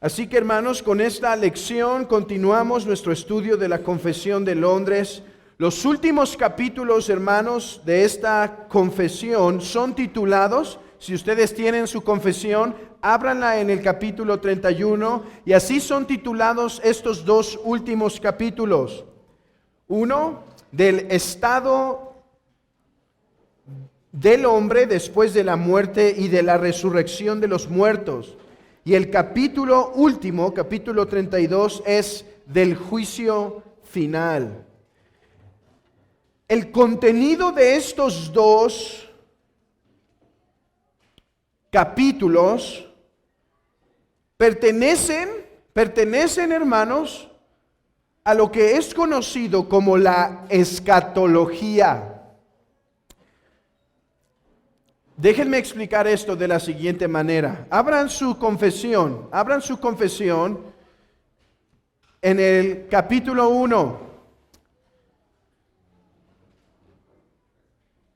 Así que hermanos, con esta lección continuamos nuestro estudio de la Confesión de Londres. Los últimos capítulos, hermanos, de esta confesión son titulados, si ustedes tienen su confesión, ábranla en el capítulo 31, y así son titulados estos dos últimos capítulos. Uno, del estado del hombre después de la muerte y de la resurrección de los muertos. Y el capítulo último, capítulo 32, es del juicio final. El contenido de estos dos capítulos pertenecen, hermanos, a lo que es conocido como la escatología. Déjenme explicar esto de la siguiente manera. Abran su confesión en el capítulo 1.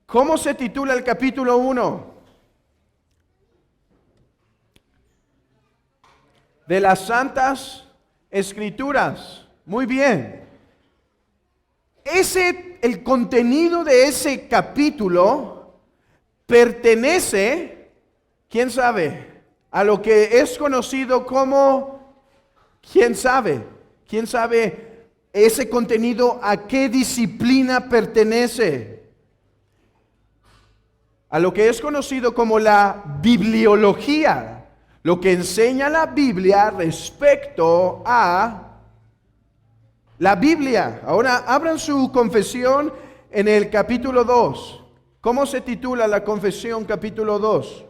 ¿Cómo se titula el capítulo 1? De las Santas Escrituras. Muy bien. El contenido de ese capítulo pertenece, ¿quién sabe? A lo que es conocido como, ¿quién sabe? ¿Quién sabe ese contenido a qué disciplina pertenece? A lo que es conocido como la bibliología, lo que enseña la Biblia respecto a la Biblia. Ahora abran su confesión en el capítulo 2. ¿Cómo se titula la confesión capítulo 2?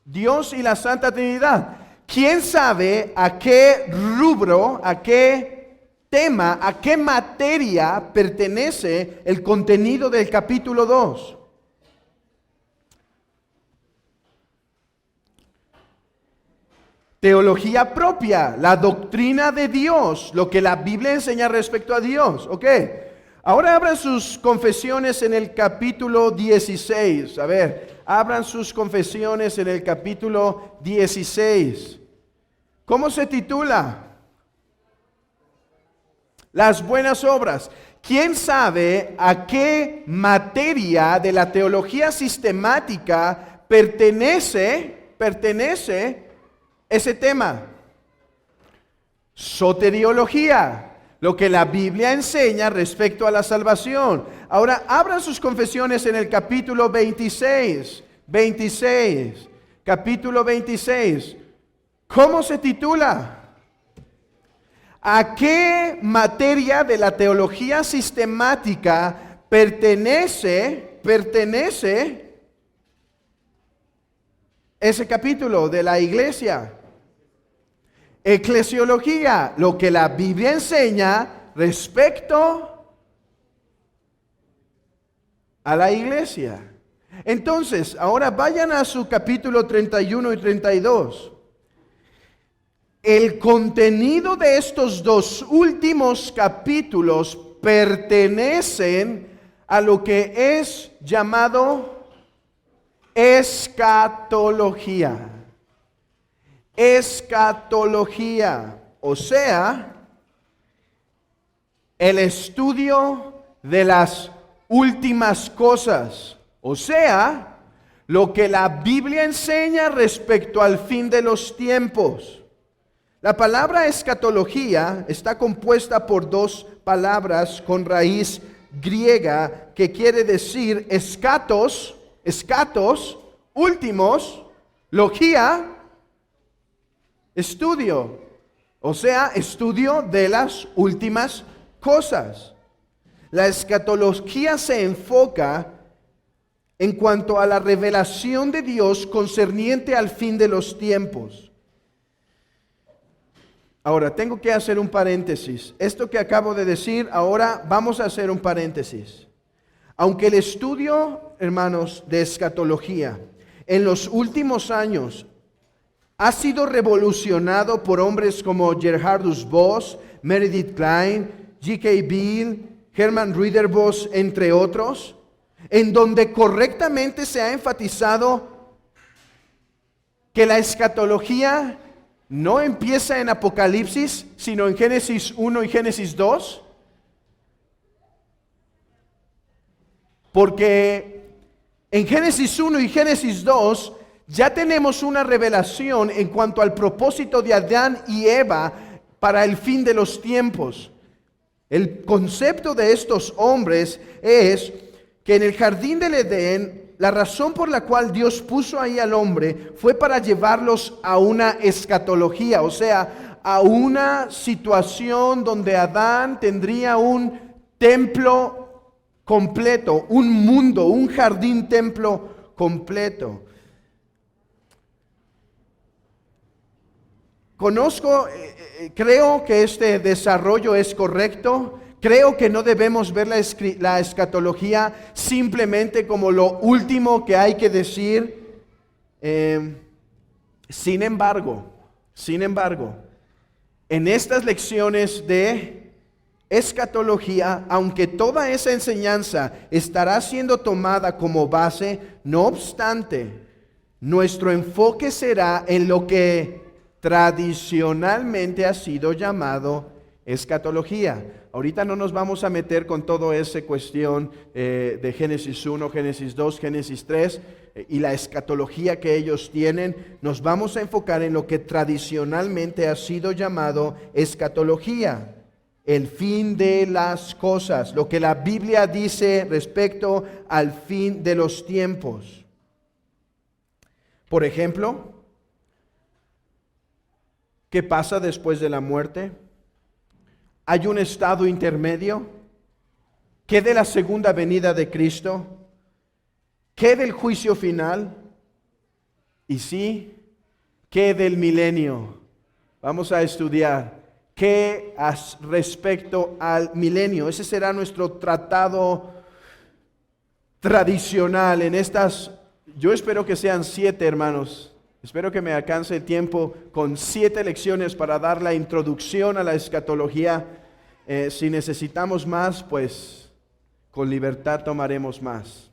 Dios y la Santa Trinidad. ¿Quién sabe a qué rubro, a qué tema, a qué materia pertenece el contenido del capítulo 2? Teología propia, la doctrina de Dios, lo que la Biblia enseña respecto a Dios. ¿Ok? Ahora abran sus confesiones en el capítulo 16. A ver, abran sus confesiones en el capítulo 16. ¿Cómo se titula? Las buenas obras. ¿Quién sabe a qué materia de la teología sistemática pertenece ese tema? Soteriología. Lo que la Biblia enseña respecto a la salvación. Ahora, abran sus confesiones en el capítulo 26. Capítulo 26. ¿Cómo se titula? ¿A qué materia de la teología sistemática pertenece ese capítulo de la iglesia? Eclesiología, lo que la Biblia enseña respecto a la iglesia. Entonces, ahora vayan a su capítulo 31 y 32. El contenido de estos dos últimos capítulos pertenecen a lo que es llamado escatología. Escatología, o sea, el estudio de las últimas cosas, o sea, lo que la Biblia enseña respecto al fin de los tiempos. La palabra escatología está compuesta por dos palabras con raíz griega que quiere decir escatos, últimos, logía, estudio, o sea, estudio de las últimas cosas. La escatología se enfoca en cuanto a la revelación de Dios concerniente al fin de los tiempos. Ahora, tengo que hacer un paréntesis. Esto que acabo de decir, ahora vamos a hacer un paréntesis. Aunque el estudio, hermanos, de escatología en los últimos años ha sido revolucionado por hombres como Gerhardus Voss, Meredith Kline, G.K. Beale, Herman Ridderbos, entre otros, en donde correctamente se ha enfatizado que la escatología no empieza en Apocalipsis, sino en Génesis 1 y Génesis 2? Porque en Génesis 1 y Génesis 2 ya tenemos una revelación en cuanto al propósito de Adán y Eva para el fin de los tiempos. El concepto de estos hombres es que en el jardín del Edén, la razón por la cual Dios puso ahí al hombre fue para llevarlos a una escatología, o sea, a una situación donde Adán tendría un templo completo, un mundo, un jardín templo completo. Creo que este desarrollo es correcto. Creo que no debemos ver la escatología simplemente como lo último que hay que decir. Sin embargo, en estas lecciones de escatología, aunque toda esa enseñanza estará siendo tomada como base, no obstante, nuestro enfoque será en lo que tradicionalmente ha sido llamado escatología. Ahorita no nos vamos a meter con toda esa cuestión de Génesis 1, Génesis 2, Génesis 3 y la escatología que ellos tienen. Nos vamos a enfocar en lo que tradicionalmente ha sido llamado escatología, el fin de las cosas, lo que la Biblia dice respecto al fin de los tiempos. Por ejemplo, ¿qué pasa después de la muerte? ¿Hay un estado intermedio? ¿Qué de la segunda venida de Cristo? ¿Qué del juicio final? Y sí, ¿qué del milenio? Vamos a estudiar qué respecto al milenio. Ese será nuestro tratado tradicional en estas, yo espero que sean 7, hermanos. Espero que me alcance el tiempo con 7 lecciones para dar la introducción a la escatología. Si necesitamos más, pues con libertad tomaremos más.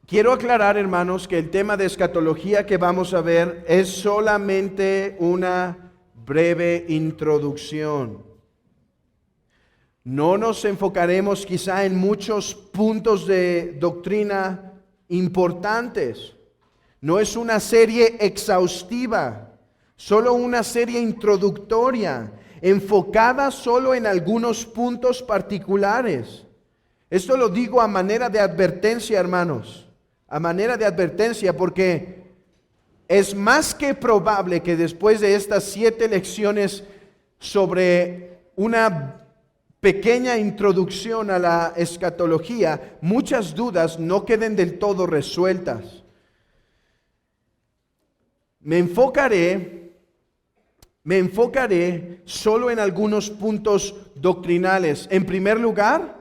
Quiero aclarar, hermanos, que el tema de escatología que vamos a ver es solamente una breve introducción. No nos enfocaremos quizá en muchos puntos de doctrina importantes. No es una serie exhaustiva, solo una serie introductoria, enfocada solo en algunos puntos particulares. Esto lo digo a manera de advertencia, hermanos, a manera de advertencia, porque es más que probable que después de estas 7 lecciones sobre una pequeña introducción a la escatología, muchas dudas no queden del todo resueltas. Me enfocaré solo en algunos puntos doctrinales. En primer lugar,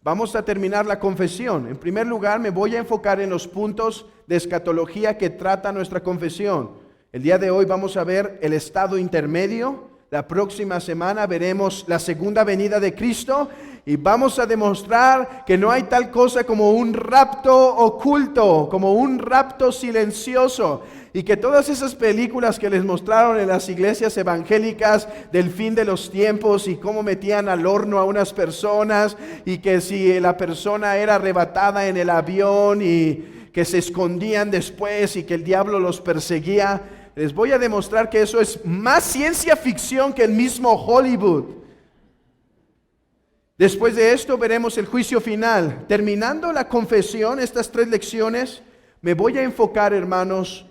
vamos a terminar la confesión. En primer lugar, me voy a enfocar en los puntos de escatología que trata nuestra confesión. El día de hoy vamos a ver el estado intermedio. La próxima semana veremos la segunda venida de Cristo y vamos a demostrar que no hay tal cosa como un rapto oculto, como un rapto silencioso, y que todas esas películas que les mostraron en las iglesias evangélicas del fin de los tiempos y cómo metían al horno a unas personas y que si la persona era arrebatada en el avión y que se escondían después y que el diablo los perseguía. Les voy a demostrar que eso es más ciencia ficción que el mismo Hollywood. Después de esto veremos el juicio final. Terminando la confesión, estas 3 lecciones, me voy a enfocar, hermanos,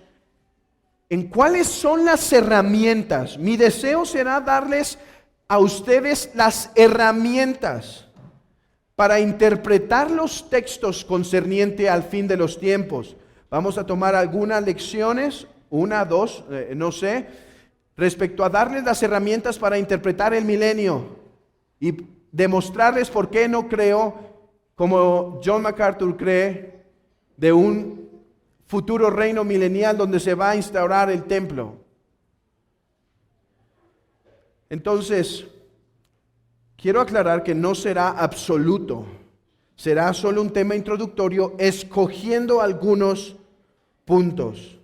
en cuáles son las herramientas. Mi deseo será darles a ustedes las herramientas para interpretar los textos concerniente al fin de los tiempos. Vamos a tomar algunas lecciones, 1, 2, no sé, respecto a darles las herramientas para interpretar el milenio y demostrarles por qué no creo, como John MacArthur cree, de un futuro reino milenial donde se va a instaurar el templo. Entonces, quiero aclarar que no será absoluto, será solo un tema introductorio, escogiendo algunos puntos.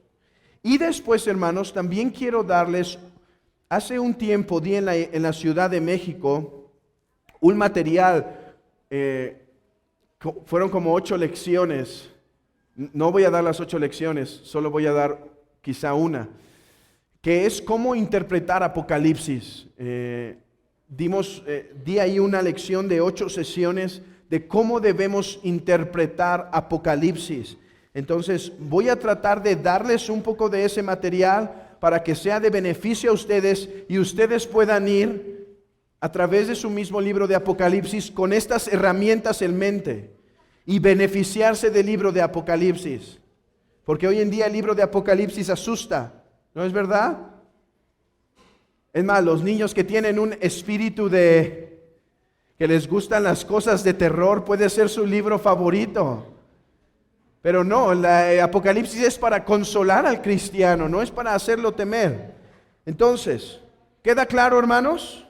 Y después, hermanos, también quiero darles, hace un tiempo di en la Ciudad de México un material, fueron como 8 lecciones. No voy a dar las 8 lecciones, solo voy a dar quizá una, que es cómo interpretar Apocalipsis. Di ahí una lección de 8 sesiones de cómo debemos interpretar Apocalipsis. Entonces voy a tratar de darles un poco de ese material para que sea de beneficio a ustedes y ustedes puedan ir a través de su mismo libro de Apocalipsis con estas herramientas en mente y beneficiarse del libro de Apocalipsis. Porque hoy en día el libro de Apocalipsis asusta, ¿no es verdad? Es más, los niños que tienen un espíritu que les gustan las cosas de terror, puede ser su libro favorito. Pero no, el Apocalipsis es para consolar al cristiano, no es para hacerlo temer. Entonces, ¿queda claro, hermanos?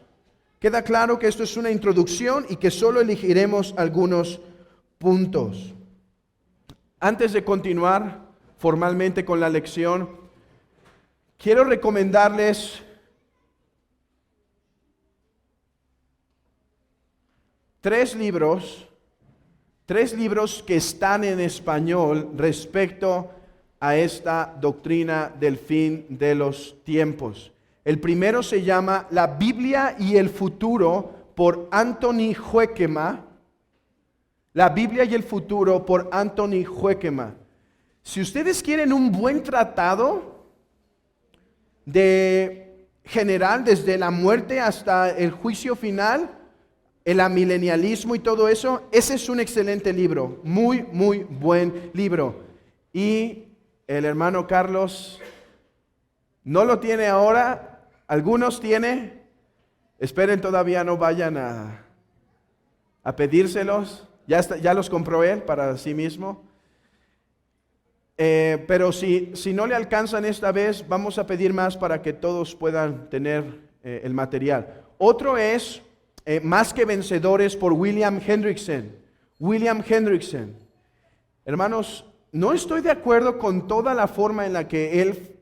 Queda claro que esto es una introducción y que solo elegiremos algunos puntos. Antes de continuar formalmente con la lección, quiero recomendarles tres libros que están en español respecto a esta doctrina del fin de los tiempos. El primero se llama La Biblia y el futuro por Anthony Hoekema. La Biblia y el futuro por Anthony Hoekema. Si ustedes quieren un buen tratado de general desde la muerte hasta el juicio final, el amilenialismo y todo eso, ese es un excelente libro, muy, muy buen libro. Y el hermano Carlos no lo tiene ahora, algunos tiene, esperen, todavía no vayan a pedírselos, ya los compró él para sí mismo. Pero si no le alcanzan esta vez, vamos a pedir más para que todos puedan tener el material. Otro es Más que Vencedores por William Hendrickson. William Hendrickson. Hermanos, no estoy de acuerdo con toda la forma en la que él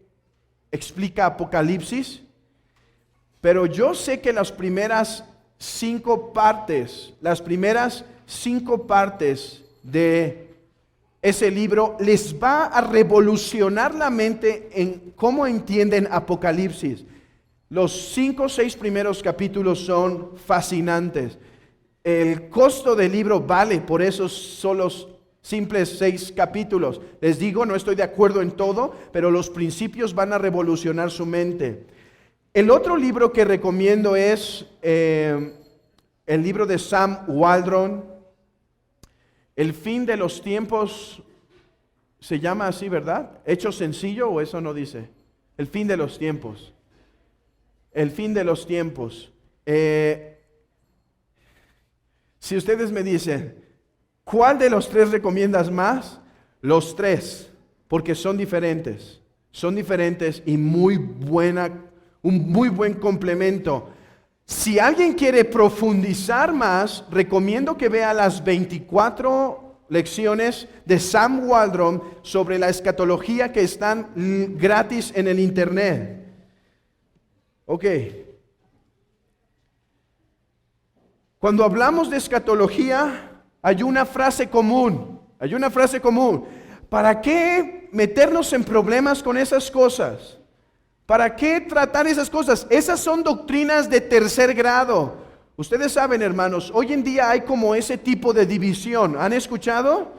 explica Apocalipsis, pero yo sé que las primeras 5 partes de ese libro les va a revolucionar la mente en cómo entienden Apocalipsis. Los 5 o 6 primeros capítulos son fascinantes. El costo del libro vale por esos solos simples 6 capítulos. Les digo, no estoy de acuerdo en todo, pero los principios van a revolucionar su mente. El otro libro que recomiendo es el libro de Sam Waldron, El fin de los tiempos. Se llama así, ¿verdad? ¿Hecho sencillo o eso no dice? El fin de los tiempos. El fin de los tiempos. Si ustedes me dicen, ¿cuál de los 3 recomiendas más? Los 3, porque son diferentes y un muy buen complemento. Si alguien quiere profundizar más, recomiendo que vea las 24 lecciones de Sam Waldron sobre la escatología que están gratis en el internet. Ok. Cuando hablamos de escatología, hay una frase común. ¿Para qué meternos en problemas con esas cosas? ¿Para qué tratar esas cosas? Esas son doctrinas de tercer grado. Ustedes saben, hermanos, hoy en día hay como ese tipo de división. ¿Han escuchado?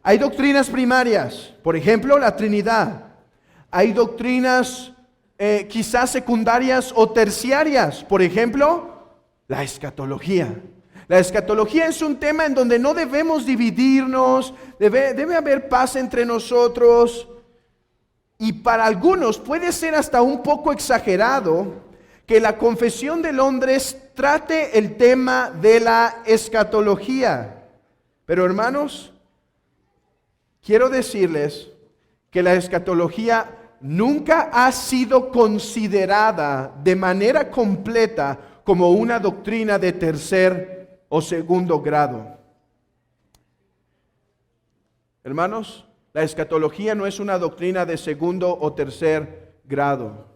Hay doctrinas primarias, por ejemplo, la Trinidad. Hay doctrinas quizás secundarias o terciarias, por ejemplo, la escatología. La escatología es un tema en donde no debemos dividirnos, debe haber paz entre nosotros. Y para algunos puede ser hasta un poco exagerado que la Confesión de Londres trate el tema de la escatología. Pero hermanos, quiero decirles que la escatología nunca ha sido considerada de manera completa como una doctrina de tercer o segundo grado. Hermanos, La escatología no es una doctrina de segundo o tercer grado.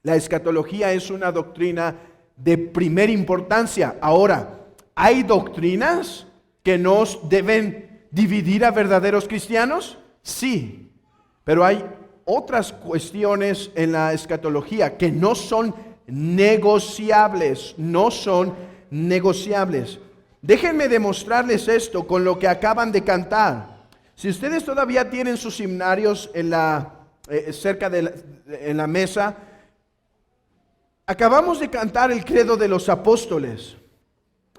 La escatología es una doctrina de primera importancia. Ahora, ¿hay doctrinas que nos deben dividir a verdaderos cristianos? Sí, pero hay otras cuestiones en la escatología que no son negociables, no son negociables. Déjenme demostrarles esto con lo que acaban de cantar. Si ustedes todavía tienen sus himnarios en la mesa, acabamos de cantar el credo de los apóstoles.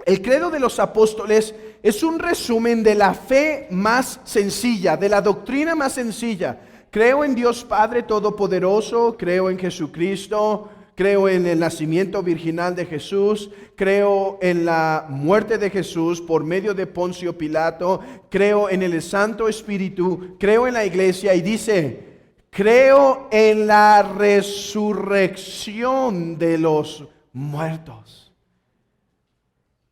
El credo de los apóstoles es un resumen de la fe más sencilla, de la doctrina más sencilla. Creo en Dios Padre Todopoderoso, creo en Jesucristo, creo en el nacimiento virginal de Jesús, creo en la muerte de Jesús por medio de Poncio Pilato, creo en el Santo Espíritu, creo en la iglesia y dice, creo en la resurrección de los muertos.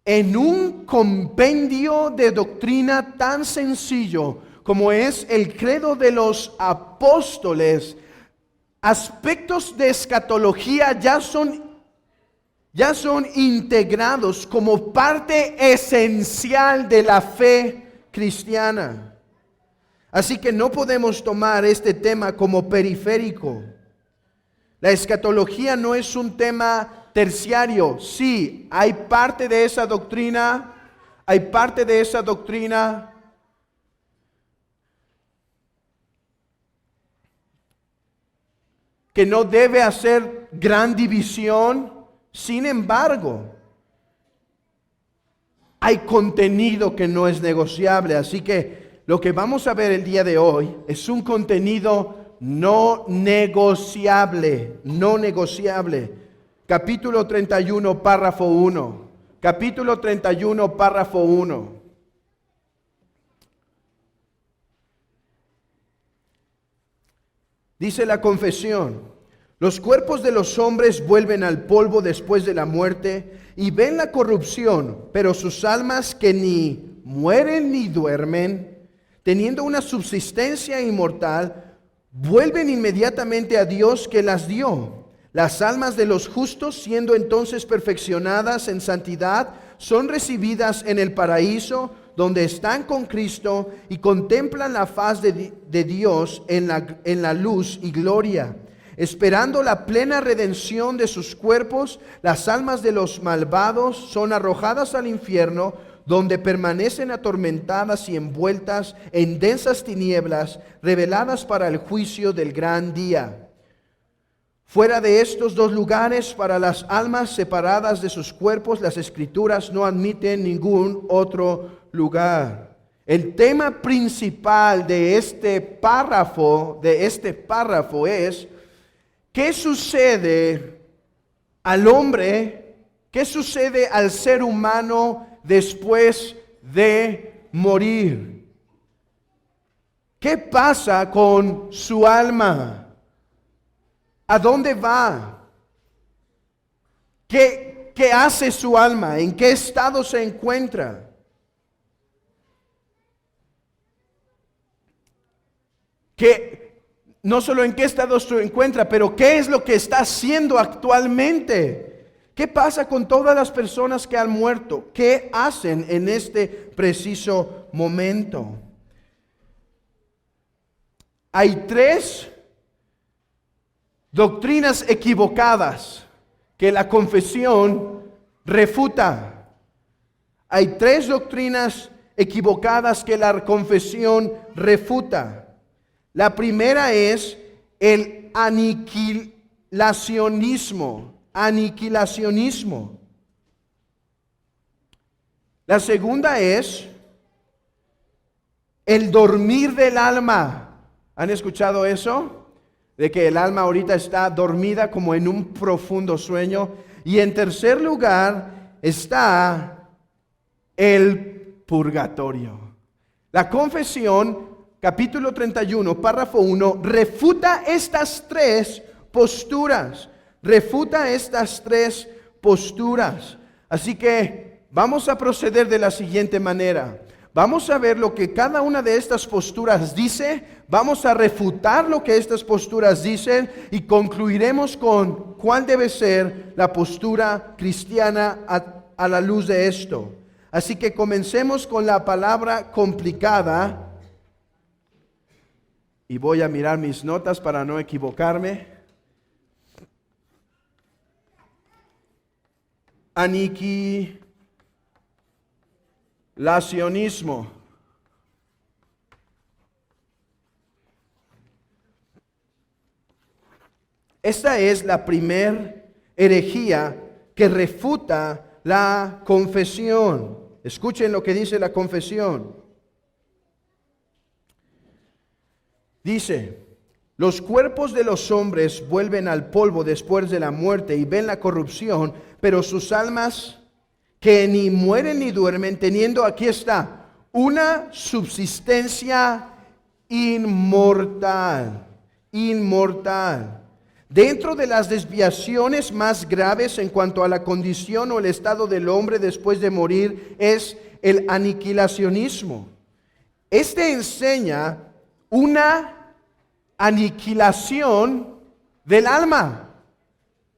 En un compendio de doctrina tan sencillo como es el credo de los apóstoles, aspectos de escatología ya son integrados como parte esencial de la fe cristiana. Así que no podemos tomar este tema como periférico. La escatología no es un tema terciario. Sí, hay parte de esa doctrina, que no debe hacer gran división. Sin embargo, hay contenido que no es negociable. Así que lo que vamos a ver el día de hoy es un contenido no negociable, no negociable. Capítulo 31, párrafo 1. Capítulo 31, párrafo 1. Dice la confesión: los cuerpos de los hombres vuelven al polvo después de la muerte y ven la corrupción, pero sus almas que ni mueren ni duermen, teniendo una subsistencia inmortal, vuelven inmediatamente a Dios que las dio. Las almas de los justos, siendo entonces perfeccionadas en santidad, son recibidas en el paraíso, donde están con Cristo y contemplan la faz de Dios en la luz y gloria. Esperando la plena redención de sus cuerpos, las almas de los malvados son arrojadas al infierno, donde permanecen atormentadas y envueltas en densas tinieblas, reveladas para el juicio del gran día. Fuera de estos dos lugares, para las almas separadas de sus cuerpos, las Escrituras no admiten ningún otro lugar. El tema principal de este párrafo es: ¿qué sucede al hombre? ¿Qué sucede al ser humano después de morir? ¿Qué pasa con su alma? ¿A dónde va? ¿Qué hace su alma? ¿En qué estado se encuentra? No solo en qué estado se encuentra, pero qué es lo que está haciendo actualmente. ¿Qué pasa con todas las personas que han muerto? ¿Qué hacen en este preciso momento? Hay tres doctrinas equivocadas que la confesión refuta. Hay tres doctrinas equivocadas que la confesión refuta. La primera es el aniquilacionismo. La segunda es el dormir del alma. ¿Han escuchado eso? De que el alma ahorita está dormida como en un profundo sueño. Y en tercer lugar está el purgatorio. La confesión, capítulo 31, párrafo 1, refuta estas tres posturas. Así que vamos a proceder de la siguiente manera. Vamos a ver lo que cada una de estas posturas dice, vamos a refutar lo que estas posturas dicen y concluiremos con cuál debe ser la postura cristiana a la luz de esto. Así que comencemos con la palabra complicada. Y voy a mirar mis notas para no equivocarme. Aniquilacionismo. Esta es la primer herejía que refuta la confesión. Escuchen lo que dice la confesión. Dice: los cuerpos de los hombres vuelven al polvo después de la muerte y ven la corrupción, pero sus almas que ni mueren ni duermen, teniendo, aquí está, una subsistencia inmortal. Inmortal. Dentro de las desviaciones más graves en cuanto a la condición o el estado del hombre después de morir es el aniquilacionismo. Este enseña una aniquilación del alma.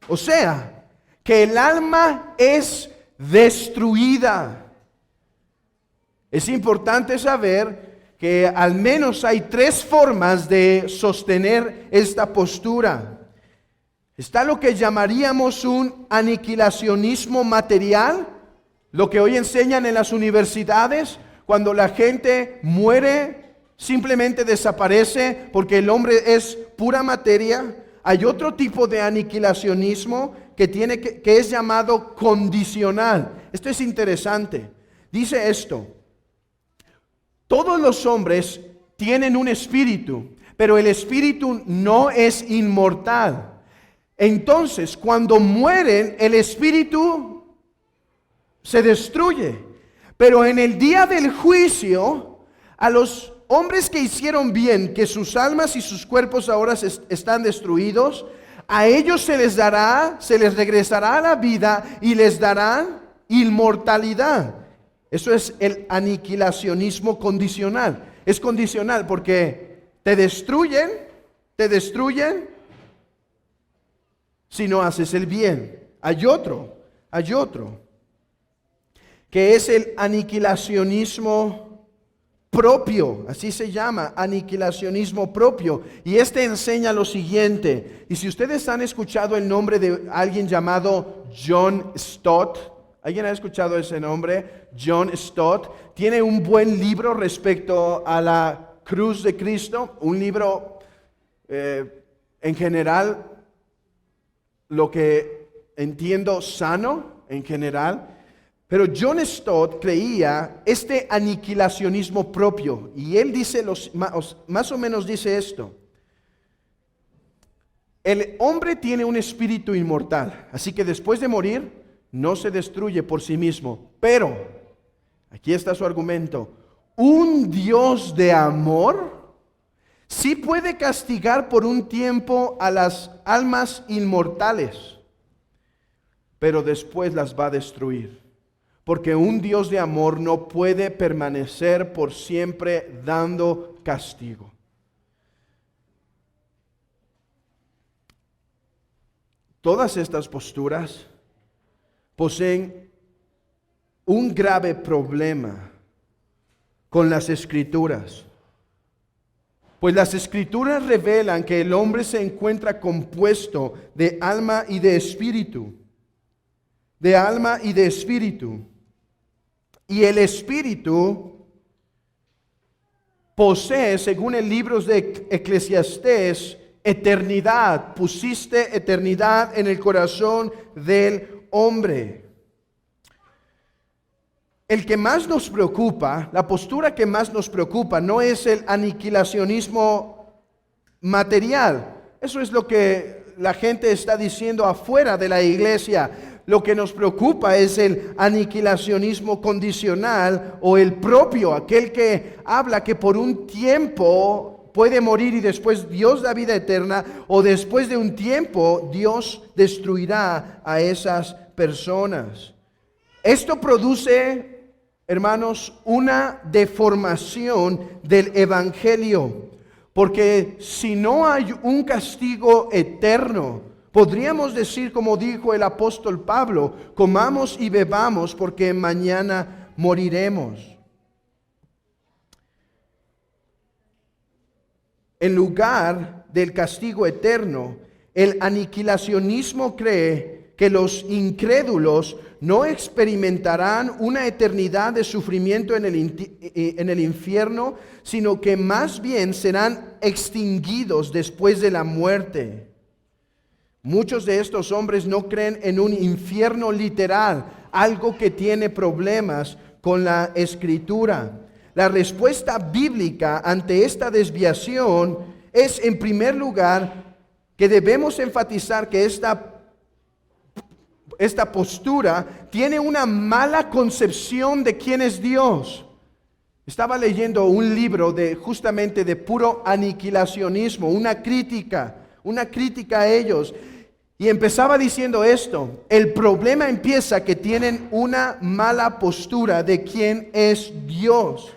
O sea, que el alma es destruida. Es importante saber que al menos hay tres formas de sostener esta postura. Está lo que llamaríamos un aniquilacionismo material, lo que hoy enseñan en las universidades, cuando la gente muere, simplemente desaparece porque el hombre es pura materia. Hay otro tipo de aniquilacionismo que es llamado condicional. Esto es interesante. Dice esto: todos los hombres tienen un espíritu, pero el espíritu no es inmortal. Entonces, cuando mueren, el espíritu se destruye. Pero en el día del juicio, a los hombres que hicieron bien, que sus almas y sus cuerpos ahora están destruidos, a ellos se les regresará a la vida y les darán inmortalidad. Eso es el aniquilacionismo condicional. Es condicional porque te destruyen si no haces el bien. Hay otro, que es el aniquilacionismo propio, así se llama, aniquilacionismo propio. Y este enseña lo siguiente, y si ustedes han escuchado el nombre de alguien llamado John Stott, ¿alguien ha escuchado ese nombre? John Stott tiene un buen libro respecto a la cruz de Cristo, un libro en general, lo que entiendo sano en general. Pero John Stott creía este aniquilacionismo propio, y él dice más o menos dice esto: el hombre tiene un espíritu inmortal, así que después de morir no se destruye por sí mismo, pero, aquí está su argumento, un Dios de amor sí puede castigar por un tiempo a las almas inmortales, pero después las va a destruir. Porque un Dios de amor no puede permanecer por siempre dando castigo. Todas estas posturas poseen un grave problema con las Escrituras. Pues las Escrituras revelan que el hombre se encuentra compuesto de alma y de espíritu. De alma y de espíritu. Y el espíritu posee, según el libro de Eclesiastés, eternidad. Pusiste eternidad en el corazón del hombre. El que más nos preocupa, la postura que más nos preocupa, no es el aniquilacionismo material. Eso es lo que la gente está diciendo afuera de la iglesia. Lo que nos preocupa es el aniquilacionismo condicional o el propio, aquel que habla que por un tiempo puede morir y después Dios da vida eterna, o después de un tiempo Dios destruirá a esas personas. Esto produce hermanos, una deformación del Evangelio. Porque si no hay un castigo eterno, podríamos decir como dijo el apóstol Pablo, comamos y bebamos porque mañana moriremos. En lugar del castigo eterno, el aniquilacionismo cree que los incrédulos no experimentarán una eternidad de sufrimiento en el infierno, sino que más bien serán extinguidos después de la muerte. Muchos de estos hombres no creen en un infierno literal, algo que tiene problemas con la Escritura. La respuesta bíblica ante esta desviación es, en primer lugar, que debemos enfatizar que esta postura tiene una mala concepción de quién es Dios. Estaba leyendo un libro justamente de puro aniquilacionismo, una crítica a ellos. Y empezaba diciendo esto: el problema empieza que tienen una mala postura de quién es Dios.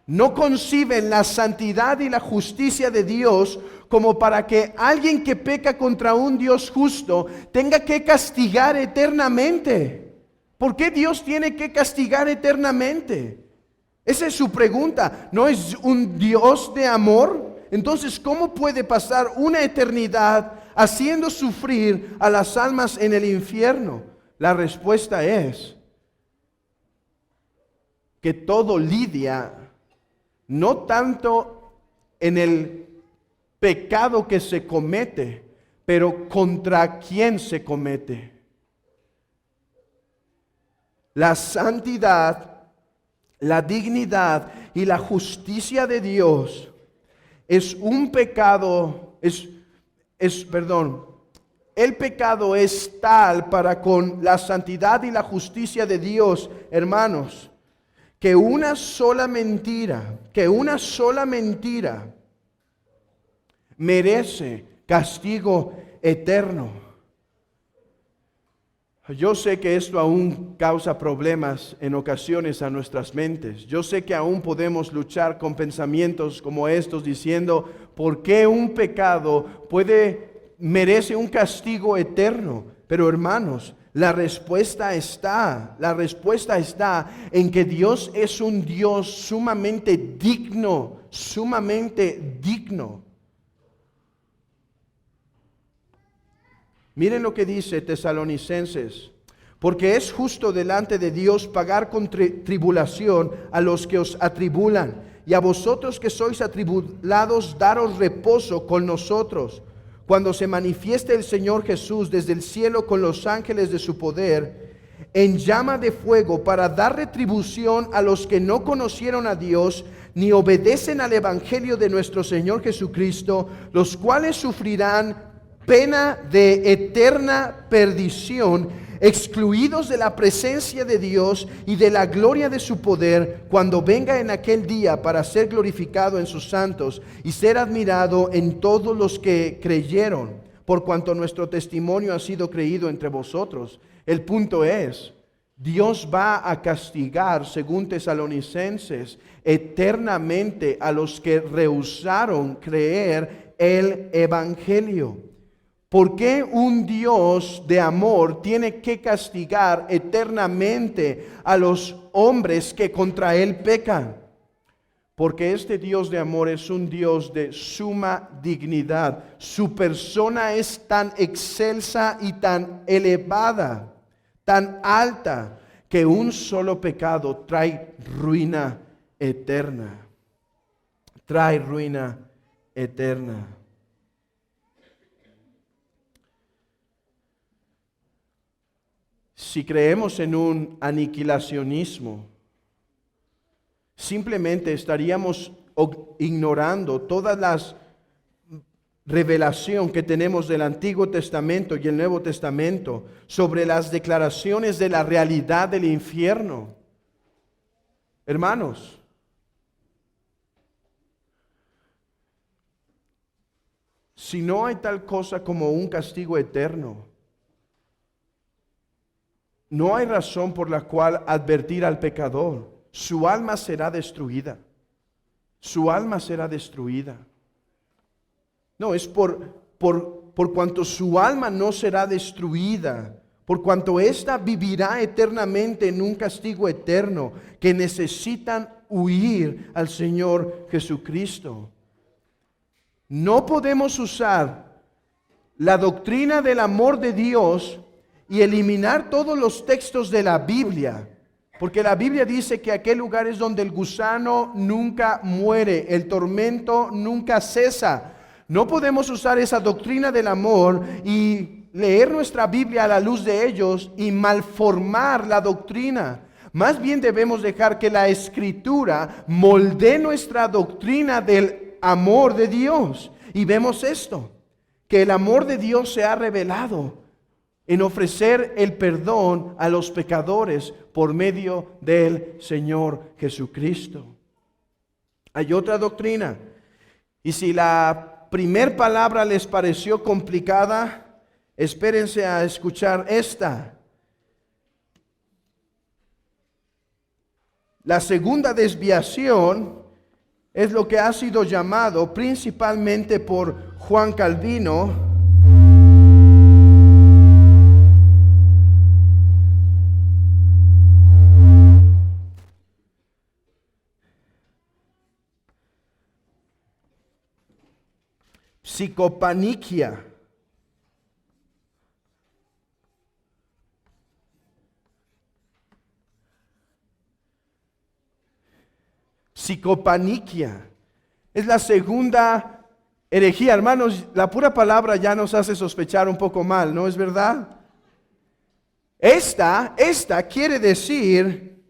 No conciben la santidad y la justicia de Dios como para que alguien que peca contra un Dios justo tenga que castigar eternamente. ¿Por qué Dios tiene que castigar eternamente? Esa es su pregunta. ¿No es un Dios de amor? Entonces, ¿cómo puede pasar una eternidad haciendo sufrir a las almas en el infierno? La respuesta es que todo lidia no tanto en el pecado que se comete, pero contra quién se comete. La santidad, la dignidad y la justicia de Dios es un pecado, el pecado es tal para con la santidad y la justicia de Dios, hermanos, que una sola mentira merece castigo eterno. Yo sé que esto aún causa problemas en ocasiones a nuestras mentes. Yo sé que aún podemos luchar con pensamientos como estos diciendo, ¿por qué un pecado merece un castigo eterno? Pero hermanos, la respuesta está en que Dios es un Dios sumamente digno. Miren lo que dice Tesalonicenses: porque es justo delante de Dios pagar con tribulación a los que os atribulan, y a vosotros que sois atribulados daros reposo con nosotros, cuando se manifieste el Señor Jesús desde el cielo con los ángeles de su poder, en llama de fuego, para dar retribución a los que no conocieron a Dios, ni obedecen al Evangelio de nuestro Señor Jesucristo, los cuales sufrirán pena de eterna perdición, excluidos de la presencia de Dios y de la gloria de su poder, cuando venga en aquel día para ser glorificado en sus santos y ser admirado en todos los que creyeron, por cuanto nuestro testimonio ha sido creído entre vosotros. El punto es, Dios va a castigar, según Tesalonicenses, eternamente a los que rehusaron creer el Evangelio. ¿Por qué un Dios de amor tiene que castigar eternamente a los hombres que contra Él pecan? Porque este Dios de amor es un Dios de suma dignidad. Su persona es tan excelsa y tan elevada, tan alta, que un solo pecado trae ruina eterna. Trae ruina eterna. Si creemos en un aniquilacionismo, simplemente estaríamos ignorando todas las revelación que tenemos del Antiguo Testamento y el Nuevo Testamento sobre las declaraciones de la realidad del infierno. Hermanos, si no hay tal cosa como un castigo eterno, no hay razón por la cual advertir al pecador. Su alma será destruida. Su alma será destruida. No, es por cuanto su alma no será destruida, por cuanto ésta vivirá eternamente en un castigo eterno, que necesitan huir al Señor Jesucristo. No podemos usar la doctrina del amor de Dios y eliminar todos los textos de la Biblia, porque la Biblia dice que aquel lugar es donde el gusano nunca muere, el tormento nunca cesa. No podemos usar esa doctrina del amor y leer nuestra Biblia a la luz de ellos y malformar la doctrina. Más bien debemos dejar que la Escritura moldee nuestra doctrina del amor de Dios. Y vemos esto, que el amor de Dios se ha revelado en ofrecer el perdón a los pecadores por medio del Señor Jesucristo. Hay otra doctrina, y si la primer palabra les pareció complicada, espérense a escuchar esta. La segunda desviación es lo que ha sido llamado principalmente por Juan Calvino psicopaniquia. Psicopaniquia. Es la segunda herejía. Hermanos, la pura palabra ya nos hace sospechar un poco mal, ¿no es verdad? Esta quiere decir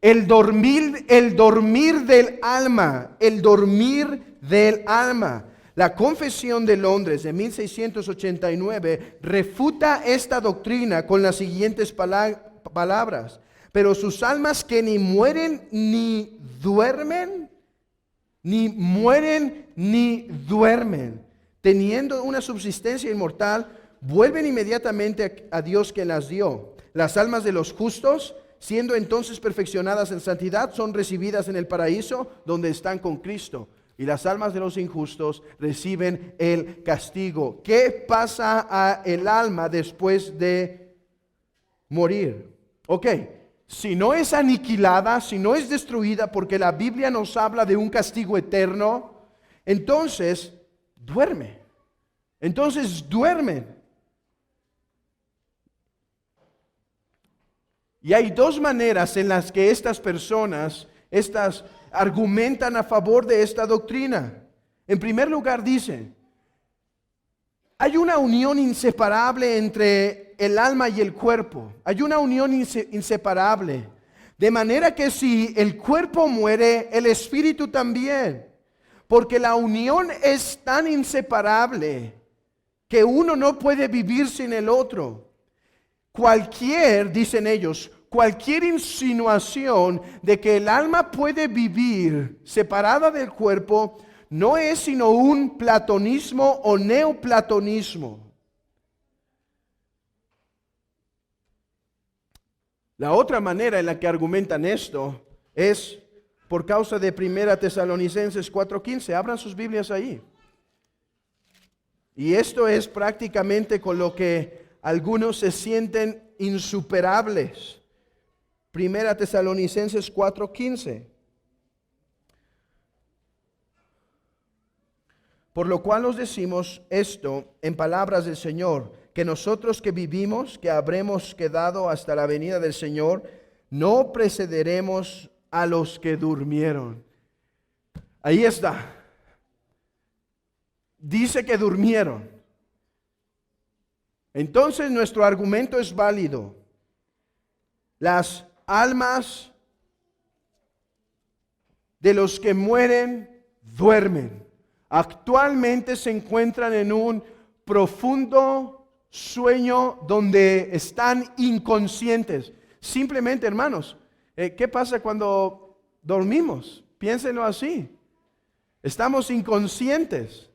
el dormir del alma, el dormir del alma. La Confesión de Londres de 1689 refuta esta doctrina con las siguientes palabras. Pero sus almas que ni mueren ni duermen, teniendo una subsistencia inmortal, vuelven inmediatamente a Dios que las dio. Las almas de los justos, siendo entonces perfeccionadas en santidad, son recibidas en el paraíso donde están con Cristo. Y las almas de los injustos reciben el castigo. ¿Qué pasa a el alma después de morir? Ok, si no es aniquilada, si no es destruida, porque la Biblia nos habla de un castigo eterno, entonces duerme. Entonces duermen. Y hay dos maneras en las que estas personas, argumentan a favor de esta doctrina. En primer lugar dicen, hay una unión inseparable entre el alma y el cuerpo. Hay una unión inseparable. De manera que si el cuerpo muere, el espíritu también. Porque la unión es tan inseparable que uno no puede vivir sin el otro. Dicen ellos, cualquier insinuación de que el alma puede vivir separada del cuerpo no es sino un platonismo o neoplatonismo. La otra manera en la que argumentan esto es por causa de 1 Tesalonicenses 4:15. Abran sus Biblias ahí. Y esto es prácticamente con lo que algunos se sienten insuperables. 1 Tesalonicenses 4:15. Por lo cual os decimos esto en palabras del Señor, que nosotros que vivimos, que habremos quedado hasta la venida del Señor, no precederemos a los que durmieron. Ahí está. Dice que durmieron. Entonces nuestro argumento es válido. Las almas de los que mueren duermen. Actualmente se encuentran en un profundo sueño donde están inconscientes. Simplemente, hermanos, ¿qué pasa cuando dormimos? Piénsenlo así. Estamos inconscientes.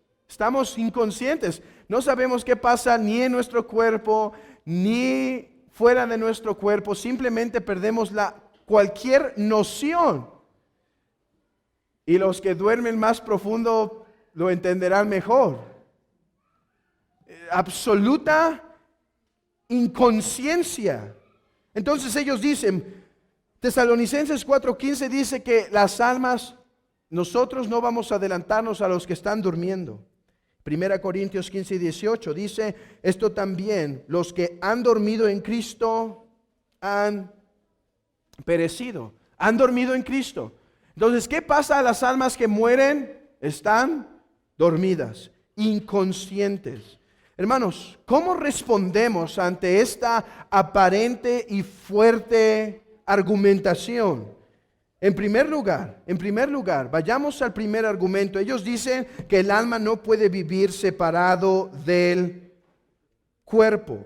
No sabemos qué pasa ni en nuestro cuerpo, ni fuera de nuestro cuerpo, simplemente perdemos cualquier noción. Y los que duermen más profundo lo entenderán mejor. Absoluta inconsciencia. Entonces ellos dicen, Tesalonicenses 4:15 dice que las almas, nosotros no vamos a adelantarnos a los que están durmiendo. 1 Corintios 15:18 dice, esto también, los que han dormido en Cristo han perecido, han dormido en Cristo. Entonces, ¿qué pasa a las almas que mueren? Están dormidas, inconscientes. Hermanos, ¿cómo respondemos ante esta aparente y fuerte argumentación? En primer lugar, vayamos al primer argumento. Ellos dicen que el alma no puede vivir separado del cuerpo.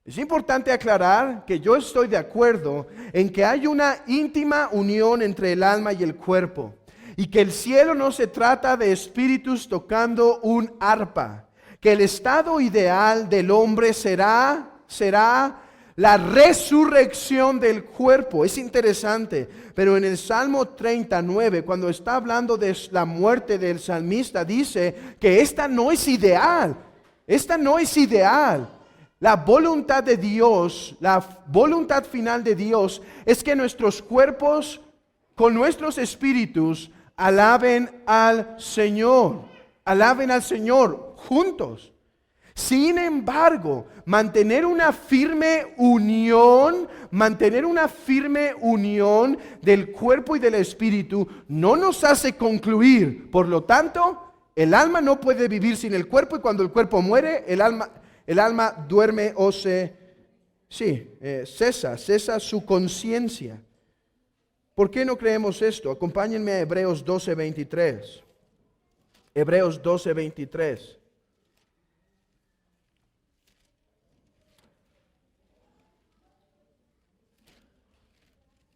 Es importante aclarar que yo estoy de acuerdo en que hay una íntima unión entre el alma y el cuerpo, y que el cielo no se trata de espíritus tocando un arpa, que el estado ideal del hombre será la resurrección del cuerpo. Es interesante, pero en el Salmo 39, cuando está hablando de la muerte del salmista, dice que esta no es ideal. Esta no es ideal. La voluntad de Dios, la voluntad final de Dios es que nuestros cuerpos con nuestros espíritus alaben al Señor juntos. Sin embargo, mantener una firme unión del cuerpo y del espíritu no nos hace concluir. Por lo tanto, el alma no puede vivir sin el cuerpo, y cuando el cuerpo muere, el alma duerme o cesa su conciencia. ¿Por qué no creemos esto? Acompáñenme a Hebreos 12:23. Hebreos 12:23.